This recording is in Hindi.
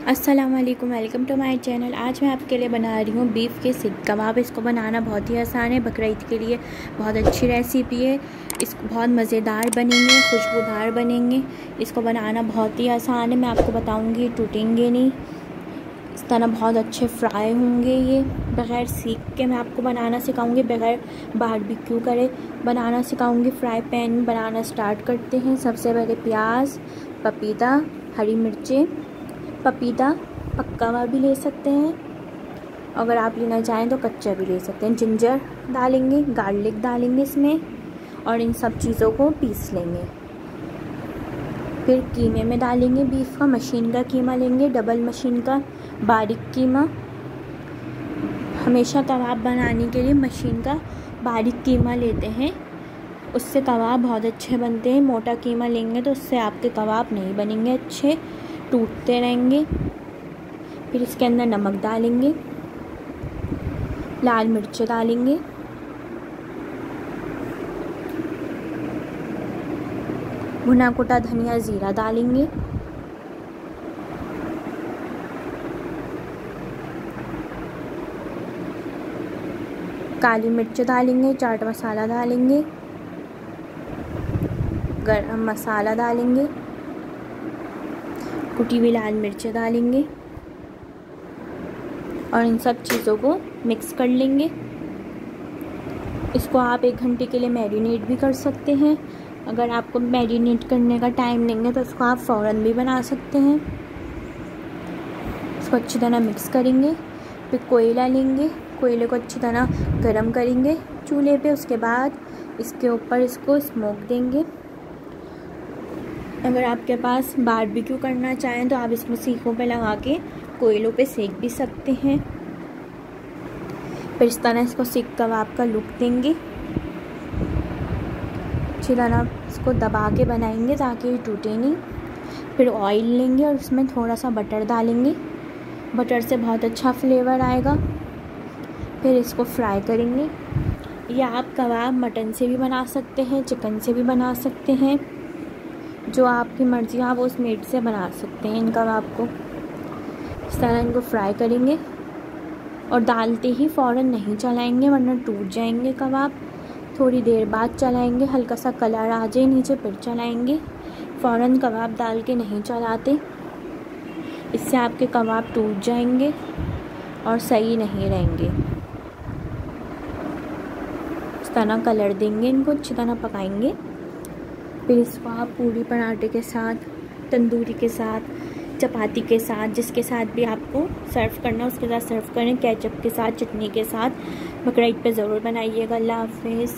अस्सलाम वालेकुम, वेलकम टू माय चैनल। आज मैं आपके लिए बना रही हूँ बीफ के सीख कबाब। इसको बनाना बहुत ही आसान है, बकरा ईद के लिए बहुत अच्छी रेसिपी है। इसको बहुत मज़ेदार बनेंगे, खुशबूदार बनेंगे। इसको बनाना बहुत ही आसान है, मैं आपको बताऊँगी, टूटेंगे नहीं। इस तरह बहुत अच्छे फ्राई होंगे ये। बग़ैर सीख के मैं आपको बनाना सिखाऊंगी, बग़ैर बारबेक्यू करे बनाना सिखाऊंगी। फ्राई पैन में बनाना स्टार्ट करते हैं। सबसे पहले प्याज, पपीता, हरी मिर्चें, पपीता पक्का हुआ भी ले सकते हैं, अगर आप लेना चाहें तो कच्चा भी ले सकते हैं। जिंजर डालेंगे, गार्लिक डालेंगे इसमें, और इन सब चीज़ों को पीस लेंगे। फिर कीमे में डालेंगे बीफ का। मशीन का कीमा लेंगे, डबल मशीन का बारीक कीमा। हमेशा कबाब बनाने के लिए मशीन का बारीक कीमा लेते हैं, उससे कबाब बहुत अच्छे बनते हैं। मोटा कीमा लेंगे तो उससे आपके कबाब नहीं बनेंगे अच्छे, टूटते रहेंगे। फिर इसके अंदर नमक डालेंगे, लाल मिर्च डालेंगे, भुना कुटा धनिया ज़ीरा डालेंगे, काली मिर्च डालेंगे, चाट मसाला डालेंगे, गरम मसाला डालेंगे, कुटी हुई लाल मिर्च डालेंगे, और इन सब चीज़ों को मिक्स कर लेंगे। इसको आप 1 घंटे के लिए मैरिनेट भी कर सकते हैं। अगर आपको मैरिनेट करने का टाइम नहीं है तो इसको आप फ़ौरन भी बना सकते हैं। इसको अच्छी तरह मिक्स करेंगे। फिर कोयला लेंगे, कोयले को अच्छी तरह गरम करेंगे चूल्हे पे। उसके बाद इसके ऊपर इसको स्मोक देंगे। अगर आपके पास बारबेक्यू करना चाहें तो आप इसमें सीखों पे लगा के कोयलों पे सेक भी सकते हैं। फिर इस तरह इसको सीख कबाब का लुक देंगे। अच्छी तरह इसको दबा के बनाएंगे ताकि ये टूटे नहीं। फिर ऑयल लेंगे और उसमें थोड़ा सा बटर डालेंगे, बटर से बहुत अच्छा फ्लेवर आएगा। फिर इसको फ्राई करेंगे। या आप कबाब मटन से भी बना सकते हैं, चिकन से भी बना सकते हैं, जो आपकी मर्ज़ी, आप उस मीट से बना सकते हैं इन कबाब को। इस तरह इनको फ्राई करेंगे और डालते ही फ़ौरन नहीं चलाएंगे वरना टूट जाएंगे कबाब। थोड़ी देर बाद चलाएंगे, हल्का सा कलर आ जाए नीचे फिर चलाएंगे। फ़ौरन कबाब डाल के नहीं चलाते, इससे आपके कबाब टूट जाएंगे और सही नहीं रहेंगे। इस तरह कलर देंगे, इनको अच्छी तरह पकाएंगे। फिर इसको आप पूरी पराठे के साथ, तंदूरी के साथ, चपाती के साथ, जिसके साथ भी आपको सर्व करना उसके साथ सर्व करें। केचप के साथ, चटनी के साथ। बकरा ईद पे ज़रूर बनाइएगा। अल्लाह हाफ़िज़।